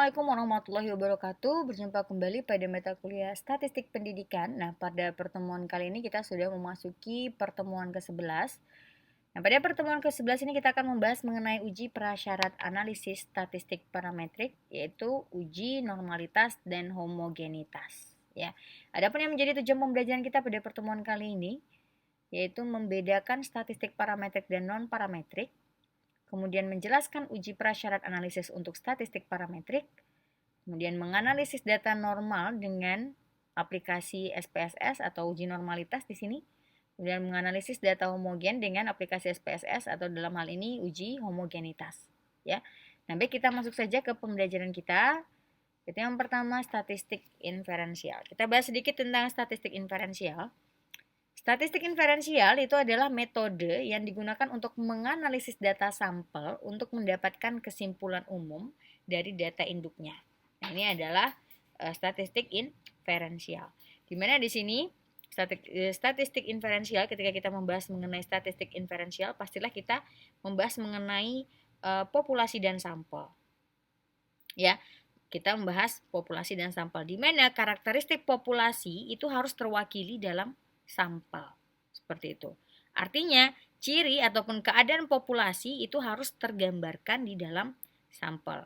Assalamualaikum warahmatullahi wabarakatuh. Berjumpa kembali pada mata kuliah Statistik Pendidikan. Nah, pada pertemuan kali ini kita sudah memasuki pertemuan ke-11. Nah, pada pertemuan ke-11 ini kita akan membahas mengenai uji prasyarat analisis statistik parametrik, yaitu uji normalitas dan homogenitas. Ya, adapun yang menjadi tujuan pembelajaran kita pada pertemuan kali ini, yaitu membedakan statistik parametrik dan non-parametrik, kemudian menjelaskan uji prasyarat analisis untuk statistik parametrik, kemudian menganalisis data normal dengan aplikasi SPSS atau uji normalitas di sini, kemudian menganalisis data homogen dengan aplikasi SPSS atau dalam hal ini uji homogenitas. Ya, nah baik kita masuk saja ke pembelajaran kita. Itu yang pertama statistik inferensial. Kita bahas sedikit tentang statistik inferensial. Statistik inferensial itu adalah metode yang digunakan untuk menganalisis data sampel untuk mendapatkan kesimpulan umum dari data induknya. Nah, ini adalah statistik inferensial. Dimana di sini statistik inferensial, ketika kita membahas mengenai statistik inferensial, pastilah kita membahas mengenai populasi dan sampel. Ya, kita membahas populasi dan sampel, di mana karakteristik populasi itu harus terwakili dalam sampel. Seperti itu. Artinya, ciri ataupun keadaan populasi itu harus tergambarkan di dalam sampel.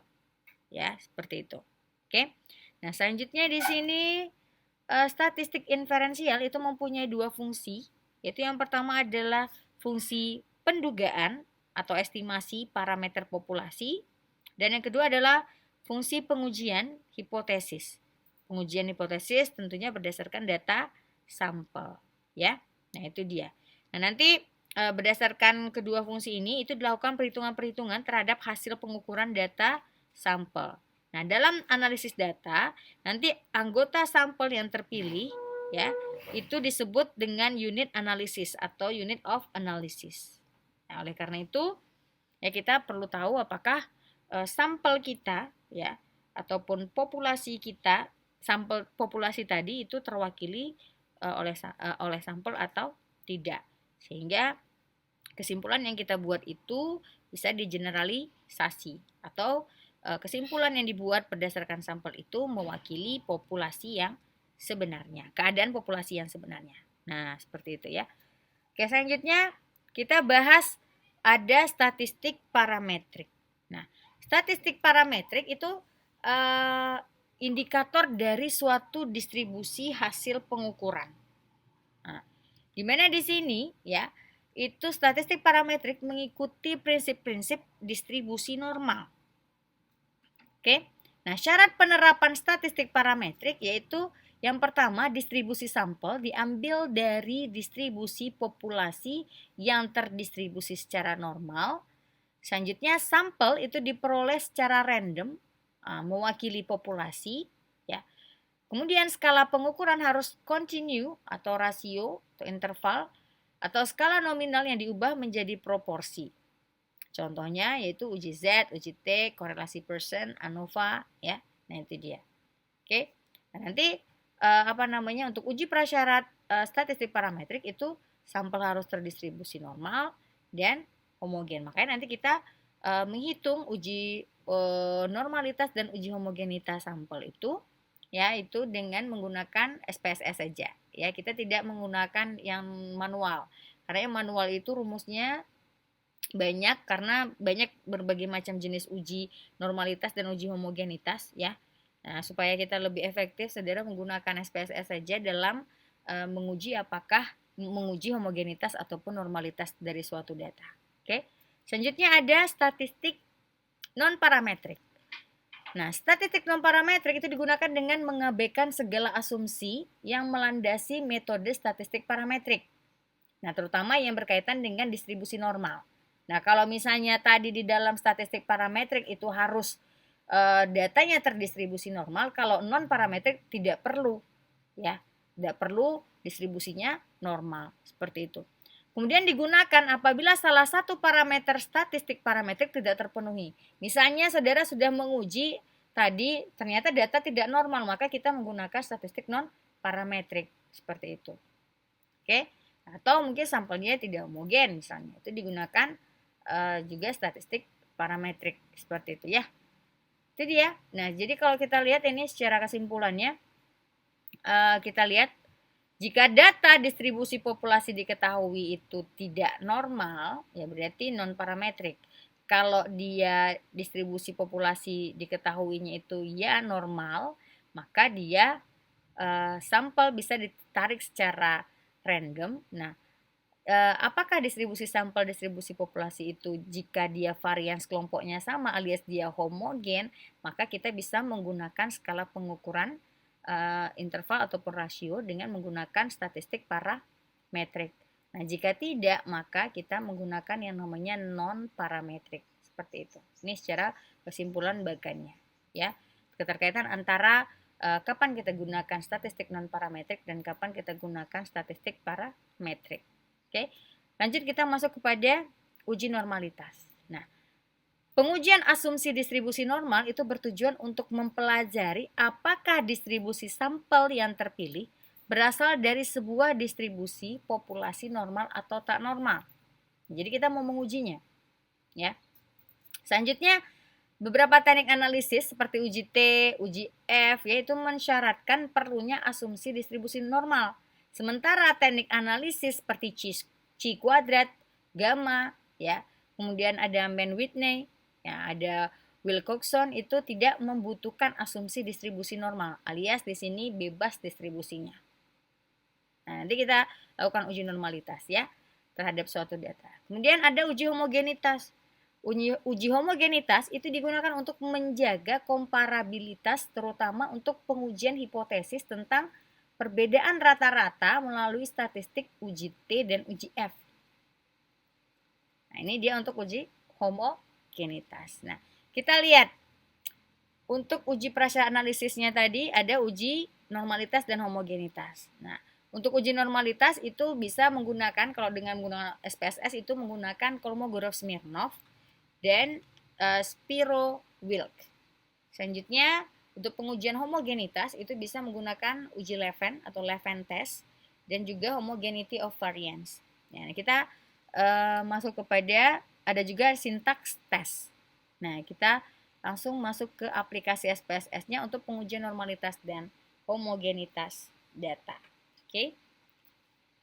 Ya, seperti itu. Oke. Nah, selanjutnya di sini statistik inferensial itu mempunyai dua fungsi, yaitu yang pertama adalah fungsi pendugaan atau estimasi parameter populasi, dan yang kedua adalah fungsi pengujian hipotesis. Pengujian hipotesis tentunya berdasarkan data sampel. Ya, nah itu dia. Nah nanti berdasarkan kedua fungsi ini itu dilakukan perhitungan-perhitungan terhadap hasil pengukuran data sampel. Nah dalam analisis data nanti anggota sampel yang terpilih ya itu disebut dengan unit analisis atau unit of analysis. Nah oleh karena itu ya kita perlu tahu apakah sampel kita ya ataupun populasi kita, sampel populasi tadi itu terwakili oleh sampel atau tidak, sehingga kesimpulan yang kita buat itu bisa digeneralisasi atau kesimpulan yang dibuat berdasarkan sampel itu mewakili populasi yang sebenarnya, keadaan populasi yang sebenarnya. Nah seperti itu ya. Oke, selanjutnya kita bahas ada statistik parametrik. Nah statistik parametrik itu indikator dari suatu distribusi hasil pengukuran. Nah, di mana di sini ya, itu statistik parametrik mengikuti prinsip-prinsip distribusi normal. Oke. Nah, syarat penerapan statistik parametrik yaitu yang pertama, distribusi sampel diambil dari distribusi populasi yang terdistribusi secara normal. Selanjutnya, sampel itu diperoleh secara random, mewakili populasi ya. Kemudian skala pengukuran harus continue atau rasio atau interval atau skala nominal yang diubah menjadi proporsi. Contohnya yaitu uji Z, uji T, korelasi persen, ANOVA ya. Nah itu dia. Oke. Nah, nanti untuk uji prasyarat statistik parametrik itu sampel harus terdistribusi normal dan homogen. Makanya nanti kita menghitung uji normalitas dan uji homogenitas sampel itu ya itu dengan menggunakan SPSS saja ya, kita tidak menggunakan yang manual karena yang manual itu rumusnya banyak karena banyak berbagai macam jenis uji normalitas dan uji homogenitas ya. Nah, supaya kita lebih efektif saudara menggunakan SPSS saja dalam menguji homogenitas ataupun normalitas dari suatu data. Oke. Selanjutnya ada statistik non-parametrik. Nah, statistik non-parametrik itu digunakan dengan mengabaikan segala asumsi yang melandasi metode statistik parametrik. Nah, terutama yang berkaitan dengan distribusi normal. Nah, kalau misalnya tadi di dalam statistik parametrik itu harus datanya terdistribusi normal, kalau non-parametrik tidak perlu, ya, tidak perlu distribusinya normal, seperti itu. Kemudian digunakan apabila salah satu parameter statistik parametrik tidak terpenuhi. Misalnya saudara sudah menguji tadi ternyata data tidak normal, maka kita menggunakan statistik non parametrik seperti itu. Oke? Atau mungkin sampelnya tidak homogen misalnya, itu digunakan juga statistik parametrik seperti itu ya. Itu Itu dia. Nah, jadi kalau kita lihat ini secara kesimpulannya, kita lihat jika data distribusi populasi diketahui itu tidak normal, ya berarti non parametrik. Kalau dia distribusi populasi diketahuinya itu ya normal, maka dia sampel bisa ditarik secara random. Nah, apakah distribusi sampel distribusi populasi itu jika dia varians kelompoknya sama alias dia homogen, maka kita bisa menggunakan skala pengukuran interval ataupun rasio dengan menggunakan statistik parametrik. Nah, jika tidak, maka kita menggunakan yang namanya non parametrik seperti itu. Ini secara kesimpulan bagannya, ya. Keterkaitan antara kapan kita gunakan statistik non parametrik dan kapan kita gunakan statistik parametrik. Oke, lanjut kita masuk kepada uji normalitas. Nah, pengujian asumsi distribusi normal itu bertujuan untuk mempelajari apakah distribusi sampel yang terpilih berasal dari sebuah distribusi populasi normal atau tak normal. Jadi kita mau mengujinya, ya. Selanjutnya, beberapa teknik analisis seperti uji T, uji F, yaitu mensyaratkan perlunya asumsi distribusi normal. Sementara teknik analisis seperti chi kuadrat, gamma, ya, kemudian ada Mann-Whitney, ya, ada Wilcoxon, itu tidak membutuhkan asumsi distribusi normal, alias di sini bebas distribusinya. Nah, nanti kita lakukan uji normalitas, ya, terhadap suatu data. Kemudian ada uji homogenitas. Uji homogenitas itu digunakan untuk menjaga komparabilitas, terutama untuk pengujian hipotesis tentang perbedaan rata-rata melalui statistik uji T dan uji F. Nah, ini dia untuk uji homogenitas. Nah, kita lihat untuk uji prasyarat analisisnya tadi ada uji normalitas dan homogenitas. Nah, untuk uji normalitas itu bisa menggunakan, kalau dengan menggunakan SPSS itu menggunakan Kolmogorov-Smirnov dan Spiro-Wilk. Selanjutnya, untuk pengujian homogenitas itu bisa menggunakan uji Leven atau Leven test dan juga homogeneity of variance. Nah, kita masuk kepada ada juga syntax test. Nah, kita langsung masuk ke aplikasi SPSS-nya untuk pengujian normalitas dan homogenitas data. Oke.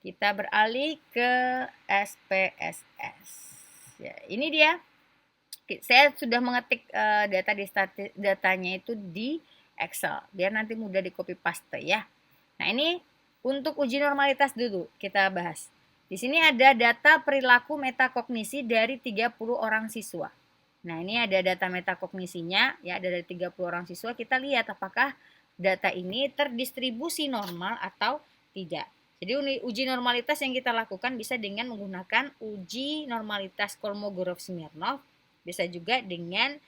Kita beralih ke SPSS. Ya, ini dia. Saya sudah mengetik datanya itu di Excel biar nanti mudah di copy paste, ya. Nah, ini untuk uji normalitas dulu kita bahas. Di sini ada data perilaku metakognisi dari 30 orang siswa. Nah, ini ada data metakognisinya, ya, dari 30 orang siswa. Kita lihat apakah data ini terdistribusi normal atau tidak. Jadi uji normalitas yang kita lakukan bisa dengan menggunakan uji normalitas Kolmogorov-Smirnov, bisa juga dengan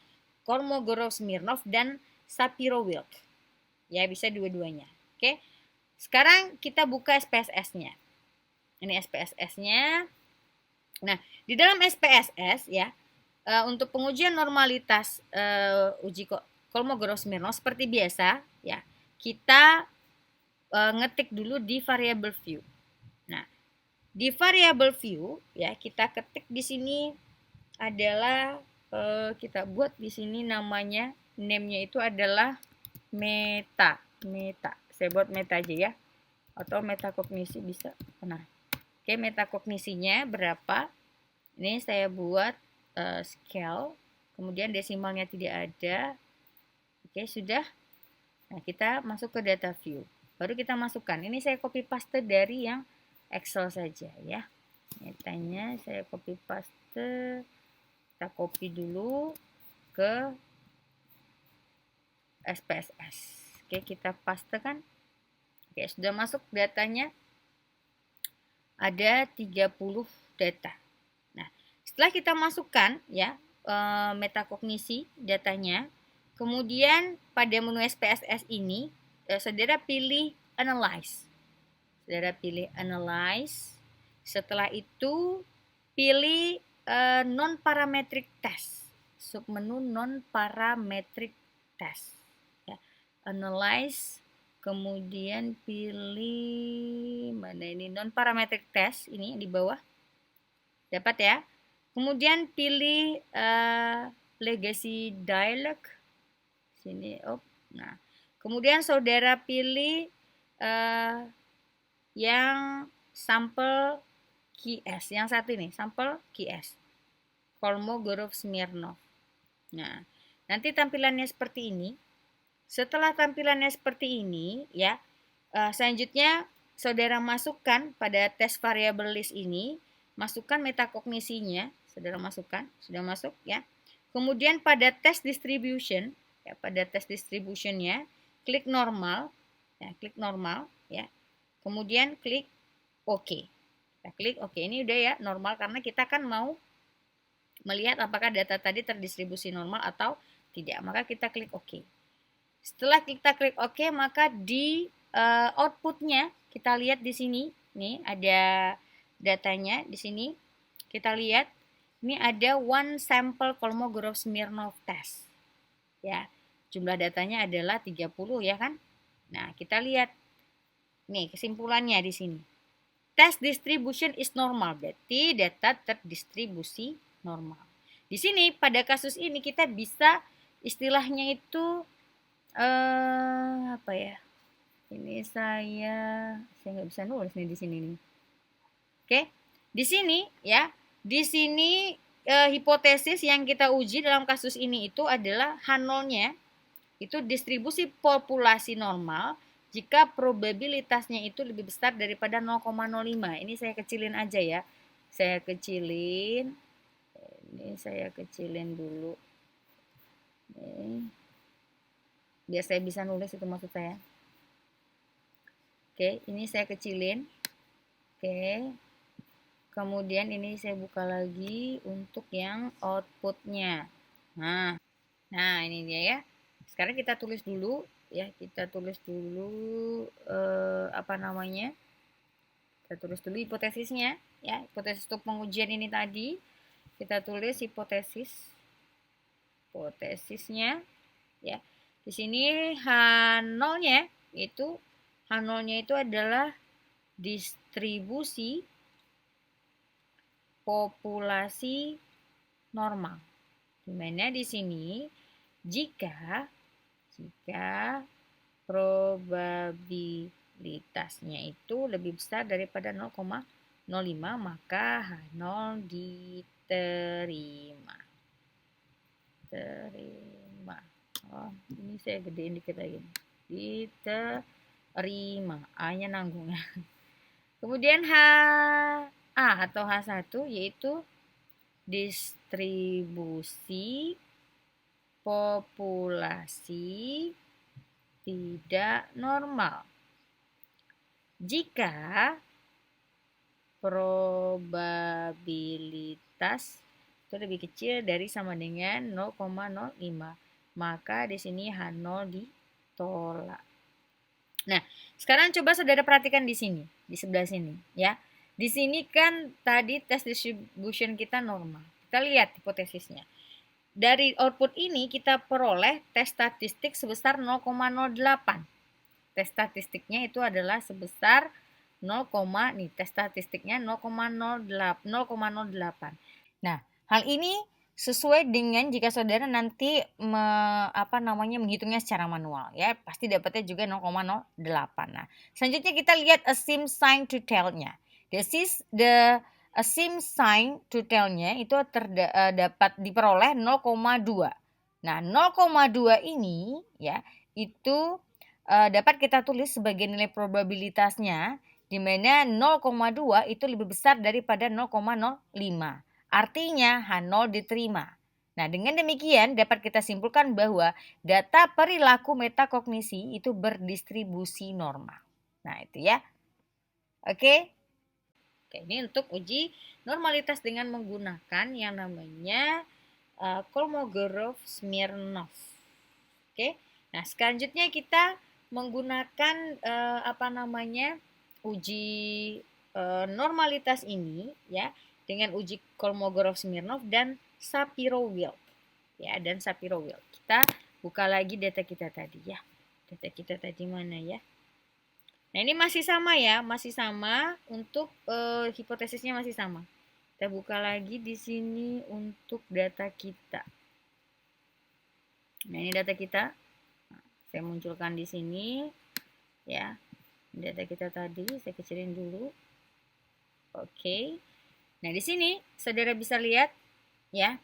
Kolmogorov-Smirnov dan Shapiro-Wilk. Ya, bisa dua-duanya. Oke. Sekarang kita buka SPSS-nya. Ini SPSS-nya. Nah, di dalam SPSS, ya, untuk pengujian normalitas uji Kolmogorov-Smirnov seperti biasa, ya, kita ngetik dulu di variable view. Nah, di variable view, ya, kita ketik di sini adalah kita buat di sini namanya, name-nya itu adalah meta. Saya buat meta aja, ya, atau metakognisi bisa. Nah, oke, metakognisinya berapa? Ini saya buat scale, kemudian desimalnya tidak ada. Oke, sudah. Nah, kita masuk ke data view. Baru kita masukkan. Ini saya copy paste dari yang Excel saja, ya. Metanya saya copy paste. Kita copy dulu ke SPSS. Oke, kita pastekan. Oke, sudah masuk datanya. Ada 30 data. Nah, setelah kita masukkan, ya, metakognisi datanya, kemudian pada menu SPSS ini saudara pilih analyze. Saudara pilih analyze. Setelah itu pilih non parametric test. Submenu non parametric test. Ya. Analyze, kemudian pilih mana ini, non parametric test, ini di bawah. Dapat, ya. Kemudian pilih legacy dialog. Sini, nah, kemudian saudara pilih yang sampel QS, yang satu ini, sampel QS, Kolmogorov-Smirnov. Nah, nanti tampilannya seperti ini. Setelah tampilannya seperti ini, ya, selanjutnya saudara masukkan pada tes variable list ini, masukkan metakognisinya, saudara masukkan, sudah masuk, ya. Kemudian pada test distribution, ya, pada test distributionnya, klik normal, ya, klik normal, ya. Kemudian klik OK. Kita klik OK. Ini udah ya normal karena kita kan mau melihat apakah data tadi terdistribusi normal atau tidak. Maka kita klik OK. Setelah kita klik OK, maka di outputnya kita lihat di sini, nih ada datanya di sini. Kita lihat ini ada one sample Kolmogorov-Smirnov test. Ya, jumlah datanya adalah 30 ya kan? Nah, kita lihat nih kesimpulannya di sini. Test distribution is normal, berarti data terdistribusi normal. Di sini pada kasus ini kita bisa istilahnya itu apa ya? Ini saya nggak bisa nulis nih di sini nih. Oke, di sini ya, di sini hipotesis yang kita uji dalam kasus ini itu adalah H0-nya itu distribusi populasi normal jika probabilitasnya itu lebih besar daripada 0,05. Ini saya kecilin aja ya. Saya kecilin. Ini saya kecilin dulu. Ini. Biar saya bisa nulis itu maksud saya. Oke, ini saya kecilin. Oke. Kemudian ini saya buka lagi untuk yang outputnya. Nah ini dia ya. Sekarang kita tulis dulu ya, kita tulis dulu apa namanya? Kita tulis dulu hipotesisnya ya. Hipotesis untuk pengujian ini tadi kita tulis hipotesisnya ya. Di sini H0-nya itu adalah distribusi populasi normal. Dimana di sini jika probabilitasnya itu lebih besar daripada 0,05 maka H0 diterima. Oh, ini saya gedein dikit lagi. Diterima. A-nya nanggung ya. Kemudian A atau H1 yaitu distribusi populasi tidak normal. Jika probabilitas itu lebih kecil dari sama dengan 0,05, maka di sini H0 ditolak. Nah, sekarang coba saudara perhatikan di sini, di sebelah sini ya. Di sini kan tadi test distribution kita normal. Kita lihat hipotesisnya. Dari output ini kita peroleh tes statistik sebesar 0,08. Tes statistiknya itu adalah sebesar 0, nih tes statistiknya 0,08. Nah, hal ini sesuai dengan jika saudara nanti menghitungnya secara manual ya, pasti dapatnya juga 0,08. Nah, selanjutnya kita lihat assume sign to tell-nya. Assume sign to tell-nya itu dapat diperoleh 0,2. Nah, 0,2 ini ya itu dapat kita tulis sebagai nilai probabilitasnya, di mana 0,2 itu lebih besar daripada 0,05. Artinya H0 diterima. Nah, dengan demikian dapat kita simpulkan bahwa data perilaku metakognisi itu berdistribusi normal. Nah, itu ya. Oke. Oke, ini untuk uji normalitas dengan menggunakan yang namanya Kolmogorov-Smirnov. Oke. Nah, selanjutnya kita menggunakan uji normalitas ini ya dengan uji Kolmogorov-Smirnov dan Shapiro-Wilk. Ya, dan Shapiro-Wilk. Kita buka lagi data kita tadi ya. Data kita tadi mana ya? Nah, ini masih sama ya, masih sama untuk hipotesisnya masih sama. Kita buka lagi di sini untuk data kita. Nah, ini data kita. Saya munculkan di sini ya. Data kita tadi saya kecilin dulu. Oke. Nah, di sini saudara bisa lihat ya.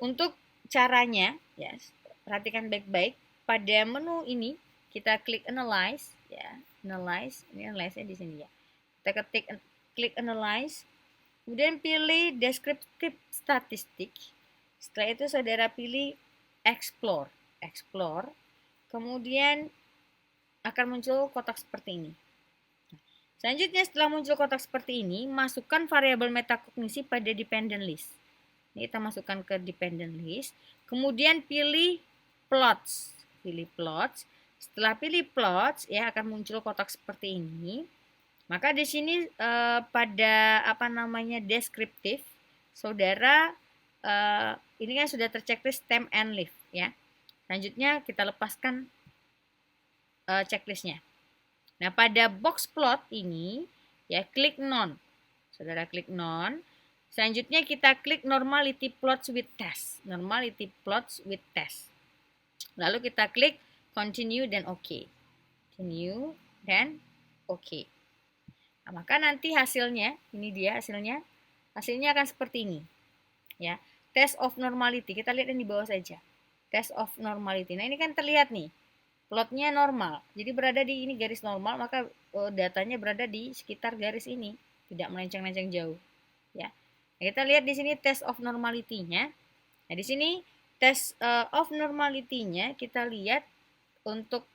Untuk caranya ya, perhatikan baik-baik. Pada menu ini kita klik analyze ya. Analyze, ini analyze-nya di sini ya. Kita klik analyze. Kemudian pilih descriptive statistik. Setelah itu saudara pilih explore. Explore. Kemudian akan muncul kotak seperti ini. Selanjutnya setelah muncul kotak seperti ini, masukkan variabel metakognisi pada dependent list. Ini kita masukkan ke dependent list. Kemudian pilih plots. Pilih plots. Setelah pilih plots ya akan muncul kotak seperti ini. Maka di sini pada deskriptif, saudara ini kan sudah terchecklist stem and leaf ya. Selanjutnya kita lepaskan checklistnya. Nah, pada box plot ini ya klik none. Saudara klik none. Selanjutnya kita klik normality plots with test. Normality plots with test. Lalu kita klik continue dan OK. Continue dan OK. Nah, maka nanti hasilnya, ini dia hasilnya. Hasilnya akan seperti ini. Ya. Test of normality. Kita lihat yang di bawah saja. Test of normality. Nah, ini kan terlihat nih. Plotnya normal, jadi berada di ini garis normal, maka datanya berada di sekitar garis ini, tidak melenceng-lenceng jauh. Ya, nah, kita lihat di sini test of normality-nya. Nah, di sini test of normality-nya kita lihat untuk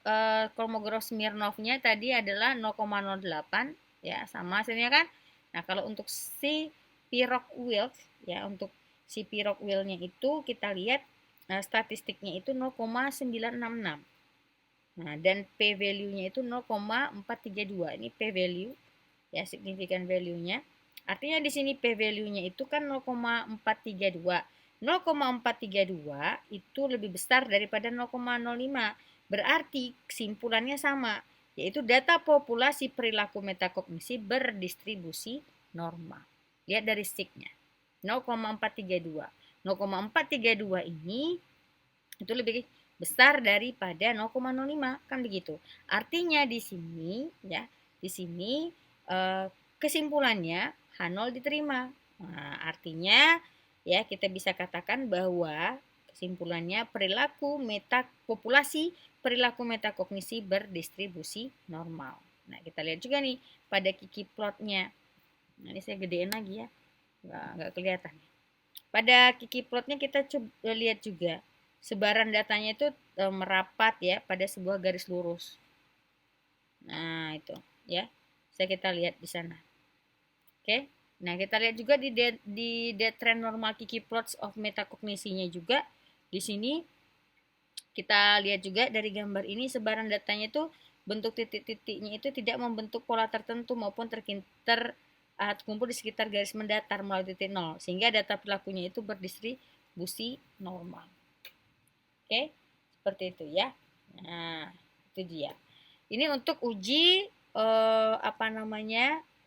Kolmogorov-Smirnov-nya tadi adalah 0,08, ya sama hasilnya kan. Nah, kalau untuk si Pirog-Wilks, ya untuk si Pirog-Wilks-nya itu kita lihat statistiknya itu 0,966. Nah, dan P value-nya itu 0,432. Ini P value ya, signifikan value-nya. Artinya di sini P value-nya itu kan 0,432. 0,432 itu lebih besar daripada 0,05. Berarti kesimpulannya sama, yaitu data populasi perilaku metakognisi berdistribusi normal. Lihat dari stick-nya. 0,432. 0,432 ini itu lebih besar daripada 0,05, kan begitu. Artinya di sini ya, di sini kesimpulannya H0 diterima. Nah, artinya ya kita bisa katakan bahwa kesimpulannya populasi perilaku metakognisi berdistribusi normal. Nah, kita lihat juga nih pada kiki plotnya. Nah, ini saya gedein lagi ya. Nggak kelihatan. Pada kiki plotnya kita coba lihat juga. Sebaran datanya itu merapat ya pada sebuah garis lurus. Nah, itu ya. Bisa kita lihat di sana. Oke. Nah, kita lihat juga di trend normal kiki plots of metakognisinya juga. Di sini kita lihat juga dari gambar ini sebaran datanya itu bentuk titik-titiknya itu tidak membentuk pola tertentu maupun terkumpul di sekitar garis mendatar melalui titik nol, sehingga data perilakunya itu berdistribusi normal. Oke, seperti itu ya. Nah, itu dia. Ini untuk uji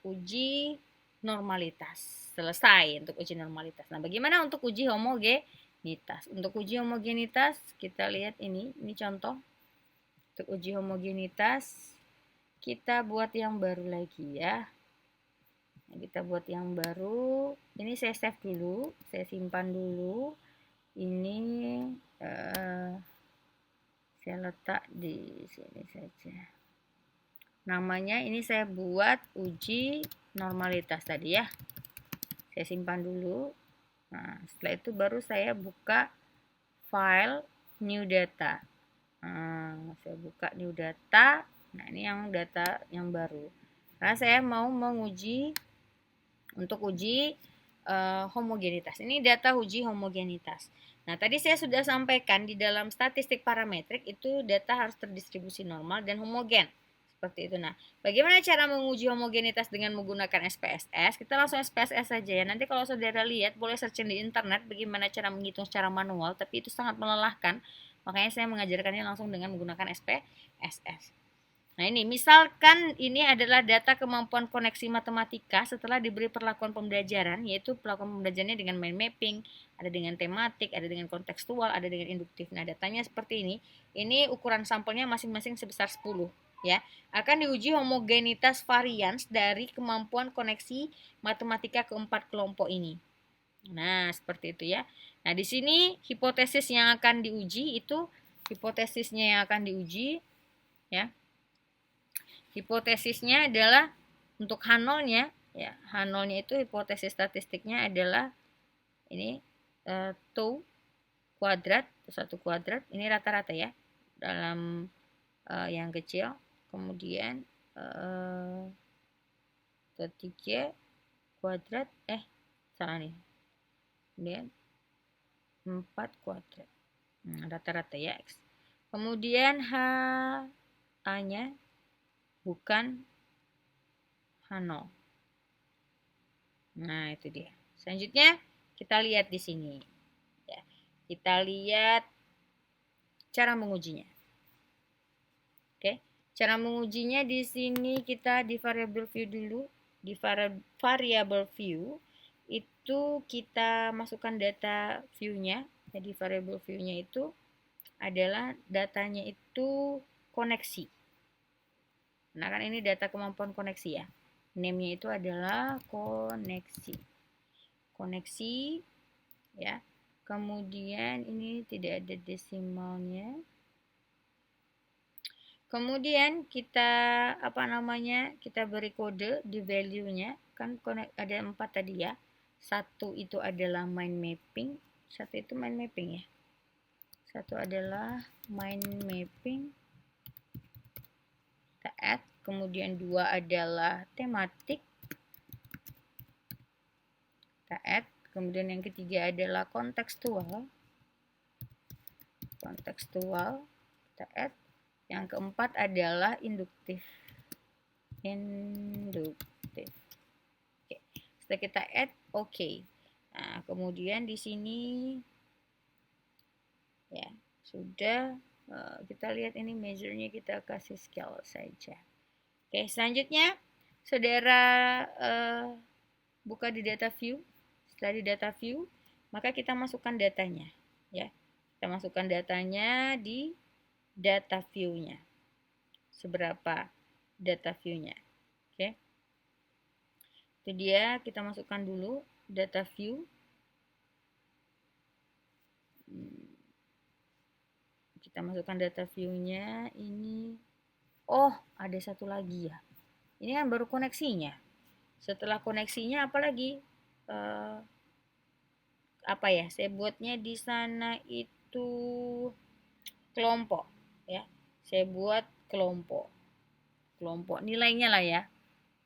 uji normalitas. Selesai untuk uji normalitas. Nah, bagaimana untuk uji homogenitas? Untuk uji homogenitas kita lihat ini contoh. Untuk uji homogenitas kita buat yang baru lagi ya. Nah, kita buat yang baru. Ini saya save dulu, saya simpan dulu. Ini saya letak di sini saja. Namanya ini saya buat uji normalitas tadi ya. Saya simpan dulu. Nah, setelah itu baru saya buka file new data. Nah, saya buka new data. Nah, ini yang data yang baru. Karena saya mau menguji untuk uji homogenitas. Ini data uji homogenitas. Nah, tadi saya sudah sampaikan di dalam statistik parametrik itu data harus terdistribusi normal dan homogen. Seperti itu. Nah, bagaimana cara menguji homogenitas dengan menggunakan SPSS? Kita langsung SPSS saja ya. Nanti kalau saudara lihat, boleh searching di internet bagaimana cara menghitung secara manual, tapi itu sangat melelahkan. Makanya saya mengajarkannya langsung dengan menggunakan SPSS. Nah ini misalkan ini adalah data kemampuan koneksi matematika setelah diberi perlakuan pembelajaran, yaitu perlakuan pembelajarannya dengan mind mapping, ada dengan tematik, ada dengan kontekstual, ada dengan induktif. Nah datanya seperti ini. Ini ukuran sampelnya masing-masing sebesar 10 ya. Akan diuji homogenitas varians dari kemampuan koneksi matematika keempat kelompok ini. Nah seperti itu ya. Nah di sini hipotesis yang akan diuji itu hipotesisnya yang akan diuji ya. Hipotesisnya adalah untuk H0-nya ya, H0-nya itu hipotesis statistiknya adalah ini tau kuadrat, satu kuadrat, ini rata-rata ya dalam yang kecil. Kemudian ketiga kuadrat salah nih. Kemudian 4 kuadrat. Rata-rata ya X. Kemudian A-nya bukan H0. Nah, itu dia. Selanjutnya kita lihat di sini. Ya, kita lihat cara mengujinya. Oke, cara mengujinya di sini kita di variable view dulu. Di variable view itu kita masukkan data view-nya. Jadi variable view-nya itu adalah datanya itu koneksi. Nah, kan ini data kemampuan koneksi ya. Name-nya itu adalah koneksi. Koneksi ya. Kemudian ini tidak ada desimalnya. Kemudian kita kita beri kode di value-nya. Kan ada 4 tadi ya. Satu itu adalah mind mapping. Satu itu mind mapping ya. Satu adalah mind mapping. Kita add. Kemudian 2 adalah tematik. Kita add. Kemudian yang ketiga adalah kontekstual. Kontekstual. Kita add. Yang keempat adalah induktif. Induktif. Oke. Setelah kita add, oke. Nah, kemudian di sini ya, sudah kita lihat ini measure-nya kita kasih scale saja. Oke, selanjutnya saudara buka di data view. Setelah di data view, maka kita masukkan datanya ya. Kita masukkan datanya di data view-nya. Seberapa data view-nya. Oke. Itu dia, kita masukkan dulu data view. Kita masukkan data view-nya ini. Oh, ada satu lagi ya. Ini kan baru koneksinya. Setelah koneksinya apalagi saya buatnya di sana itu kelompok ya. Saya buat kelompok nilainya lah ya.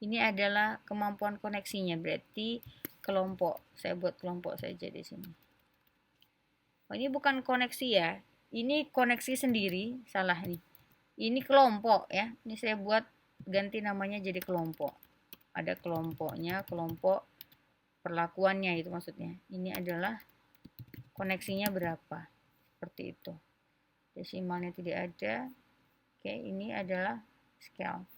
Ini adalah kemampuan koneksinya, berarti kelompok. Saya buat kelompok saja di sini. Oh, ini bukan koneksi ya. Ini koneksi sendiri, salah nih. Ini kelompok ya. Ini saya buat ganti namanya jadi kelompok. Ada kelompoknya, kelompok perlakuannya itu maksudnya. Ini adalah koneksinya berapa. Seperti itu. Desimalnya tidak ada. Oke, ini adalah scale.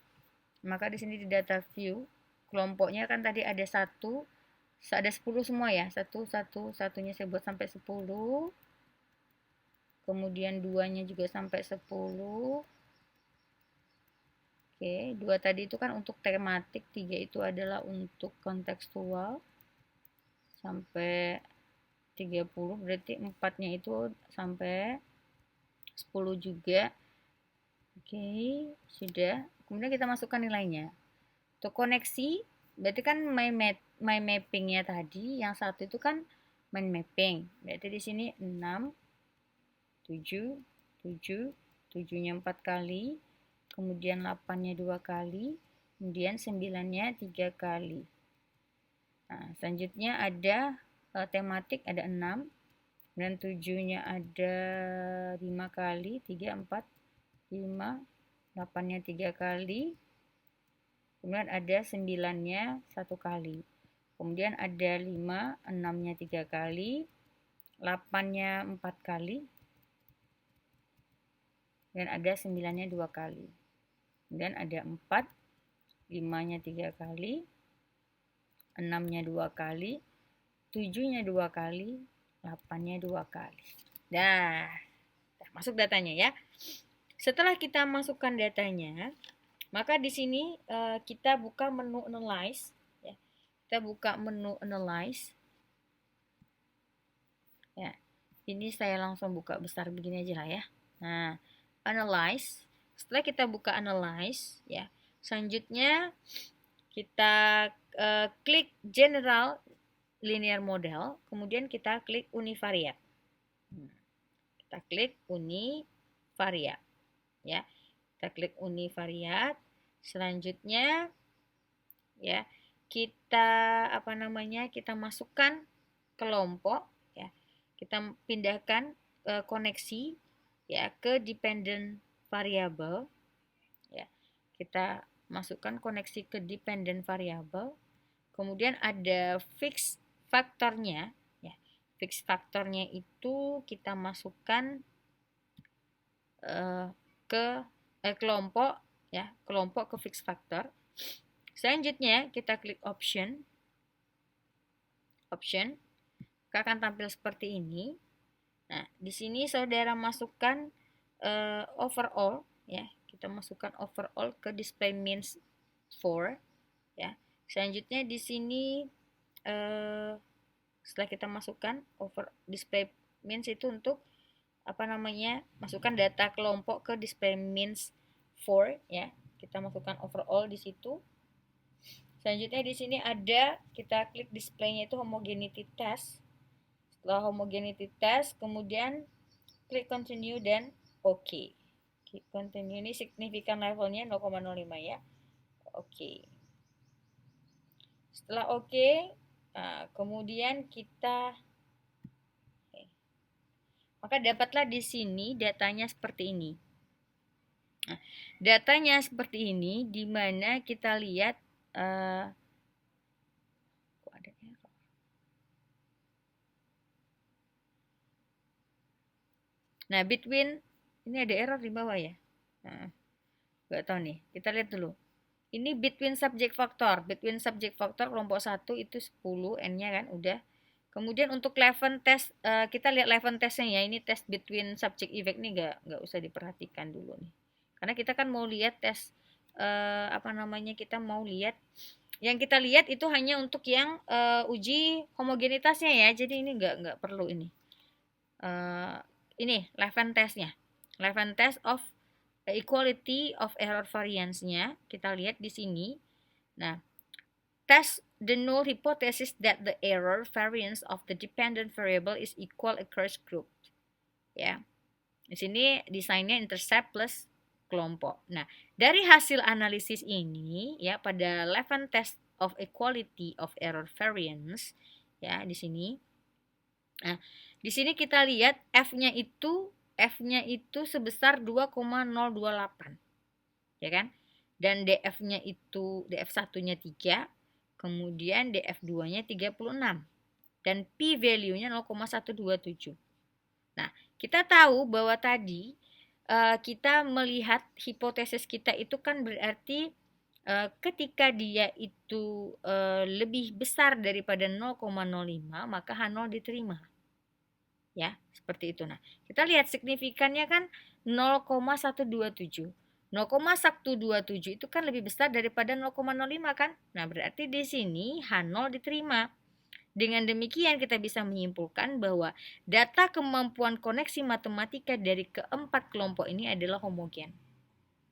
Maka di sini di data view, kelompoknya kan tadi ada 1, ada 10 semua ya. Satunya saya buat sampai 10. Kemudian 2-nya juga sampai 10. Oke, 2 tadi itu kan untuk tematik, 3 itu adalah untuk kontekstual. Sampai 30, berarti 4-nya itu sampai 10 juga. Oke, sudah. Kemudian kita masukkan nilainya. Untuk koneksi, berarti kan my mapping-nya tadi, yang satu itu kan mind mapping. Berarti di sini 6, 7, 7, 7-nya 4 kali, kemudian 8-nya 2 kali, kemudian 9-nya 3 kali. Nah, selanjutnya ada tematik ada 6, dan 7-nya ada 5 kali, 3, 4, 5, 8-nya 3 kali, kemudian ada 9-nya 1 kali, kemudian ada 5, 6-nya 3 kali, 8-nya 4 kali, dan ada 9-nya 2 kali. Kemudian ada 4, 5-nya 3 kali, 6-nya 2 kali, 7-nya 2 kali, 8-nya 2 kali. Dah, masuk datanya ya. Setelah kita masukkan datanya, maka di sini kita buka menu analyze ya. Kita buka menu analyze. Ya. Ini saya langsung buka besar begini aja lah ya. Nah, analyze. Setelah kita buka analyze ya, selanjutnya kita klik general linear model, kemudian kita klik univariate. Kita klik univariate ya. Kita klik univariate. Selanjutnya ya, kita kita masukkan kelompok ya. Kita pindahkan koneksi ya ke dependent variable ya. Kita masukkan koneksi ke dependent variable. Kemudian ada fix faktornya ya. Fix faktornya itu kita masukkan ke kelompok ya, kelompok ke fix factor. Selanjutnya kita klik option. Maka akan tampil seperti ini. Nah, di sini saudara masukkan overall ya. Kita masukkan overall ke display means 4 ya. Selanjutnya di sini setelah kita masukkan over display means itu untuk masukkan data kelompok ke display means 4 ya. Kita masukkan overall di situ. Selanjutnya di sini ada, kita klik displaynya itu homogeneity test. Setelah homogeneity test, kemudian klik continue dan OK. Klik continue, ini signifikan levelnya 0,05 ya. OK. Setelah OK, kemudian kita maka dapatlah di sini datanya seperti ini. Nah, datanya seperti ini, di mana kita lihat kok ada error. Nah, between ini ada error di bawah ya. Nah, nggak tahu nih. Kita lihat dulu. Ini between subject factor. Between subject factor kelompok 1 itu 10, N-nya kan udah. Kemudian untuk Levin test, kita lihat Levin testnya ya. Ini test between subject effect nih nggak usah diperhatikan dulu nih. Karena kita kan mau lihat tes kita mau lihat yang kita lihat itu hanya untuk yang uji homogenitasnya ya. Jadi ini nggak perlu ini. Ini Levin testnya. Levin test of equality of error variance-nya kita lihat di sini. Nah, test the null hypothesis that the error variance of the dependent variable is equal across group. Ya. Di sini desainnya intercept plus kelompok. Nah, dari hasil analisis ini ya pada Levin test of equality of error variance ya di sini. Nah, di sini kita lihat F-nya itu sebesar 2,028. Ya kan? Dan DF-nya itu DF1-nya 3, kemudian DF2-nya 36 dan P value-nya 0,127. Nah, kita tahu bahwa tadi kita melihat hipotesis kita itu kan berarti ketika dia itu lebih besar daripada 0,05 maka H0 diterima. Ya, seperti itu. Nah, kita lihat signifikannya kan 0,127. 0,127 itu kan lebih besar daripada 0,05 kan? Nah, berarti di sini H0 diterima. Dengan demikian kita bisa menyimpulkan bahwa data kemampuan koneksi matematika dari keempat kelompok ini adalah homogen.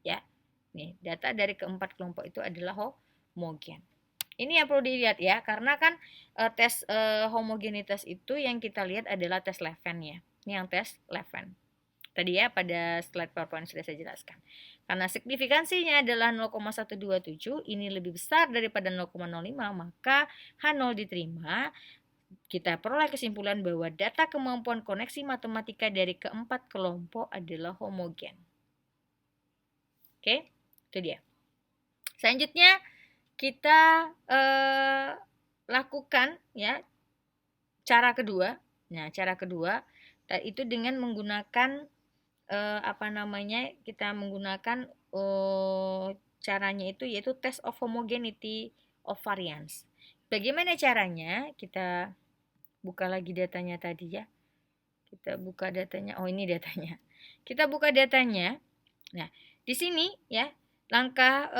Ya. Nih, data dari keempat kelompok itu adalah homogen. Ini yang perlu dilihat ya, karena kan tes homogenitas itu yang kita lihat adalah tes Levin ya. Ini yang tes Levin. Tadi ya pada slide PowerPoint sudah saya jelaskan. Karena signifikansinya adalah 0,127, ini lebih besar daripada 0,05, maka H0 diterima. Kita peroleh kesimpulan bahwa data kemampuan koneksi matematika dari keempat kelompok adalah homogen. Oke, itu dia. Selanjutnya kita lakukan ya cara kedua. Nah, cara kedua itu dengan menggunakan kita menggunakan caranya itu yaitu test of homogeneity of variance. Bagaimana caranya? Kita buka lagi datanya tadi ya. Kita buka datanya. Oh, ini datanya. Kita buka datanya. Nah, di sini ya, langkah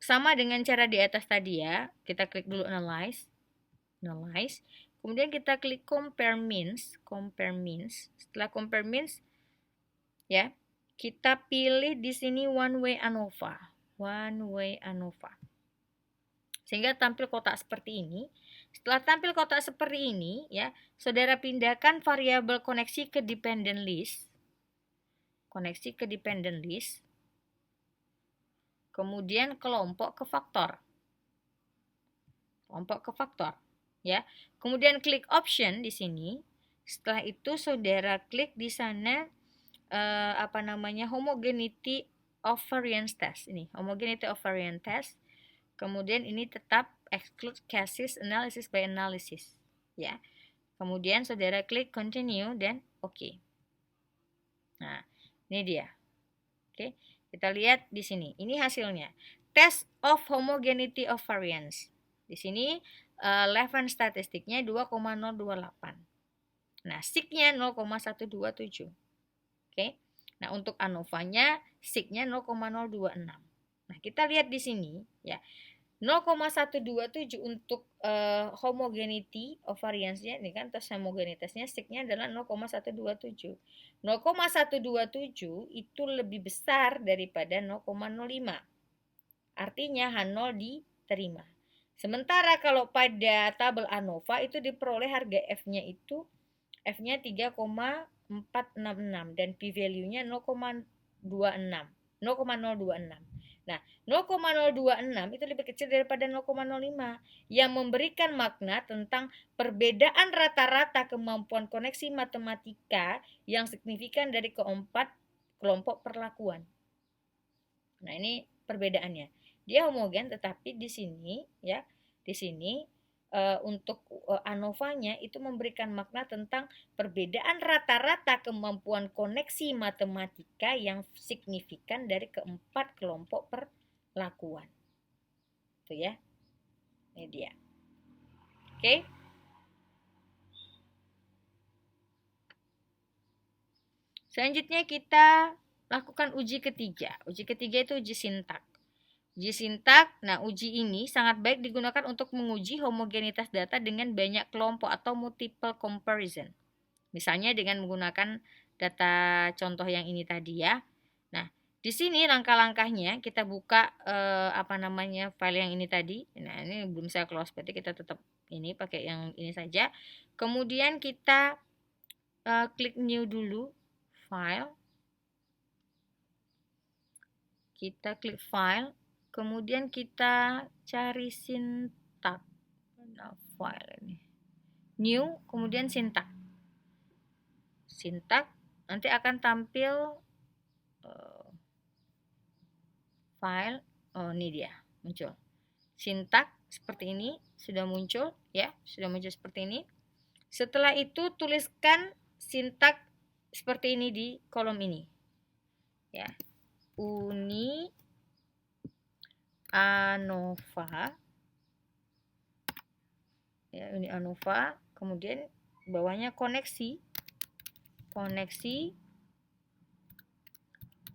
sama dengan cara di atas tadi ya. Kita klik dulu analyze. Kemudian kita klik compare means. Setelah compare means ya, kita pilih di sini one way ANOVA. Sehingga tampil kotak seperti ini. Setelah tampil kotak seperti ini ya, saudara pindahkan variabel koneksi ke dependent list. Kemudian kelompok ke faktor. Ya. Kemudian klik option di sini. Setelah itu saudara klik di sana homogeneity of variance test. Ini homogeneity of variance test. Kemudian ini tetap exclude cases analysis by analysis. Ya. Kemudian saudara klik continue dan oke. Nah, ini dia. Oke, kita lihat di sini. Ini hasilnya. Test of homogeneity of variance. Di sini Levin statistiknya 2,028. Nah, sig-nya 0,127. Oke. Nah, untuk ANOVA-nya sig-nya 0,026. Nah, kita lihat di sini ya. 0,127 untuk homogeneity of variance-nya, ini kan tes homogenitasnya, sig-nya adalah 0,127. 0,127 itu lebih besar daripada 0,05. Artinya H0 diterima. Sementara kalau pada tabel ANOVA itu diperoleh harga F-nya itu F-nya 3,466 dan p-value-nya 0,026. Nah, 0,026 itu lebih kecil daripada 0,05 yang memberikan makna tentang perbedaan rata-rata kemampuan koneksi matematika yang signifikan dari keempat kelompok perlakuan. Nah, ini perbedaannya. Dia homogen tetapi di sini ya, untuk ANOVA-nya itu memberikan makna tentang perbedaan rata-rata kemampuan koneksi matematika yang signifikan dari keempat kelompok perlakuan. Itu ya. Ini dia. Oke. Selanjutnya kita lakukan uji ketiga. Uji ketiga itu uji sintak. Nah uji ini sangat baik digunakan untuk menguji homogenitas data dengan banyak kelompok atau multiple comparison. Misalnya dengan menggunakan data contoh yang ini tadi ya. Nah, di sini langkah-langkahnya kita buka file yang ini tadi. Nah, ini belum saya close, berarti kita tetap ini pakai yang ini saja. Kemudian kita klik new dulu, file. Kita klik file. Kemudian kita cari sintak. Nah, file ini. New, kemudian sintak. Sintak nanti akan tampil file. Oh, ini dia, muncul. Sintak seperti ini sudah muncul ya, seperti ini. Setelah itu tuliskan sintak seperti ini di kolom ini. Ya. Uni ANOVA ya, ini ANOVA, kemudian bawahnya koneksi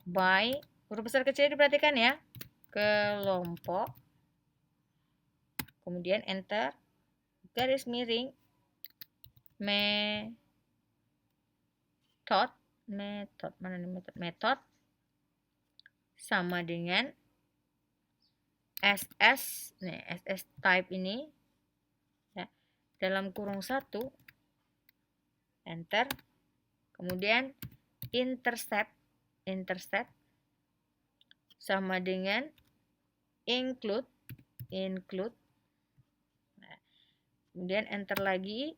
by huruf besar kecil diperhatikan ya, kelompok, kemudian enter, garis miring, metode sama dengan SS type ini ya, dalam kurung 1, enter, kemudian intercept sama dengan include, nah, kemudian enter lagi,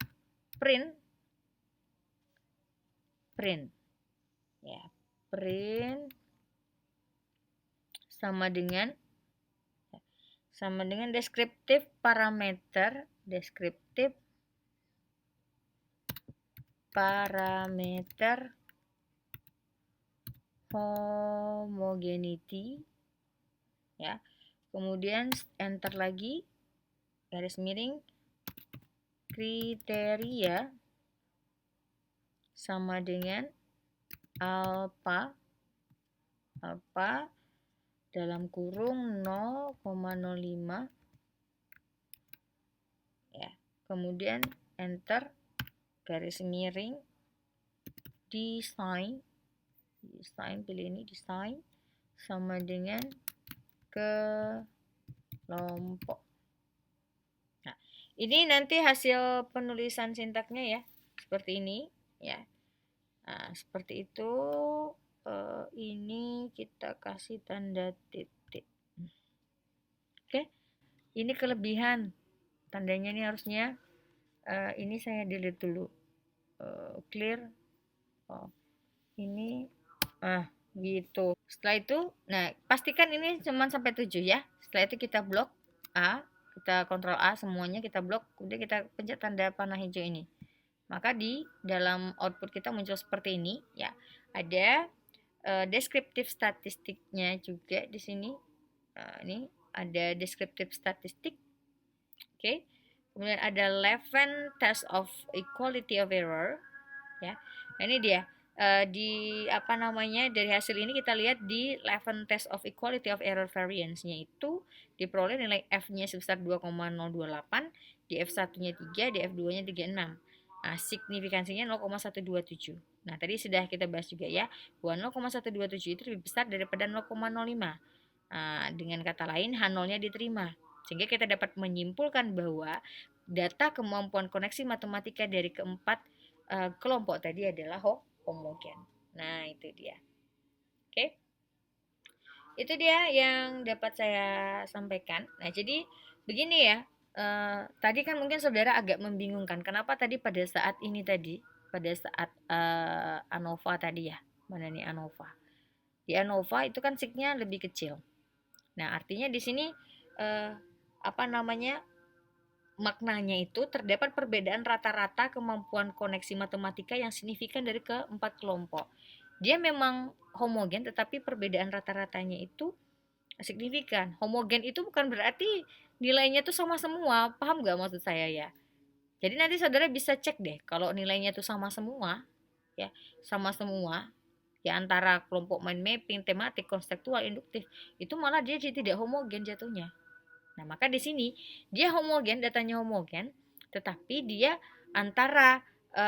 print ya, print sama dengan deskriptif parameter homogeneity, ya. Kemudian enter lagi, garis miring, kriteria sama dengan alpha dalam kurung 0,05, ya. Kemudian enter, garis miring, design, pilih ini design sama dengan kelompok. Nah, ini nanti hasil penulisan sintaknya ya, seperti ini ya. Nah, seperti itu. Ini kita kasih tanda titik. Oke, ini kelebihan. Tandanya ini harusnya ini saya delete dulu. Clear. Oh, ini gitu. Setelah itu, nah pastikan ini cuma sampai 7 ya. Setelah itu kita blok A, kita kontrol A semuanya, kita blok, kemudian kita pencet tanda panah hijau ini. Maka di dalam output kita muncul seperti ini ya. Ada deskriptif statistiknya juga di sini. Ini ada deskriptif statistik. Oke. Kemudian ada 11 test of equality of error ya. Nah, ini dia. Di apa namanya, dari hasil ini kita lihat di 11 test of equality of error variance-nya itu diperoleh nilai F-nya sebesar 2,028, di F1-nya 3, di F2-nya 36. Nah, signifikansinya 0,127. Nah, tadi sudah kita bahas juga ya, bahwa 0,127 itu lebih besar daripada 0,05. Nah, dengan kata lain, H0-nya diterima. Sehingga kita dapat menyimpulkan bahwa data kemampuan koneksi matematika dari keempat kelompok tadi adalah homogen. Nah, itu dia. Oke. Itu dia yang dapat saya sampaikan. Nah, jadi begini ya. Tadi kan mungkin saudara agak membingungkan. Kenapa tadi pada saat ini tadi, pada saat ANOVA tadi ya. Mana nih ANOVA? Di ANOVA itu kan signya lebih kecil. Nah, artinya di sini apa namanya? Maknanya itu terdapat perbedaan rata-rata kemampuan koneksi matematika yang signifikan dari keempat kelompok. Dia memang homogen, tetapi perbedaan rata-ratanya itu signifikan. Homogen itu bukan berarti nilainya tuh sama semua, paham gak maksud saya ya? Jadi nanti saudara bisa cek deh, kalau nilainya tuh sama semua, ya sama semua, ya antara kelompok mind mapping, tematik, konseptual, induktif, itu malah dia jadi tidak homogen jatuhnya. Nah, maka di sini dia homogen, datanya homogen, tetapi dia antara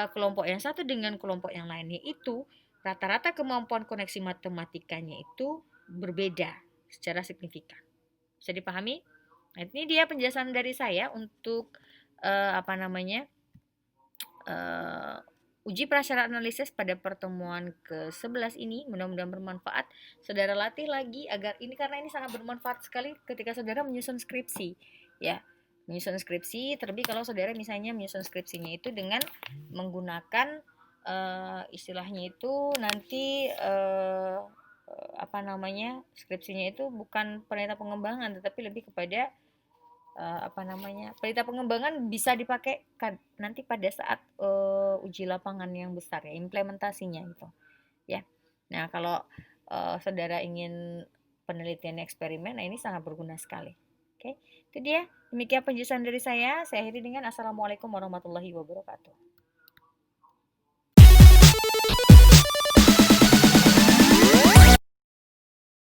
kelompok yang satu dengan kelompok yang lainnya itu rata-rata kemampuan koneksi matematikanya itu berbeda secara signifikan. Bisa dipahami? Nah, ini dia penjelasan dari saya untuk apa namanya? Uji prasyarat analisis pada pertemuan ke-11 ini. Mudah-mudahan bermanfaat. Saudara latih lagi agar ini, karena ini sangat bermanfaat sekali ketika saudara menyusun skripsi ya. Menyusun skripsi, terlebih kalau saudara misalnya menyusun skripsinya itu dengan menggunakan istilahnya itu nanti apa namanya, skripsinya itu bukan penelitian pengembangan tetapi lebih kepada apa namanya, penelitian pengembangan bisa dipakai nanti pada saat uji lapangan yang besar ya, implementasinya gitu ya. Nah, kalau saudara ingin penelitian eksperimen, nah ini sangat berguna sekali. Oke, itu dia. Demikian penjelasan dari saya. Saya akhiri dengan assalamualaikum warahmatullahi wabarakatuh.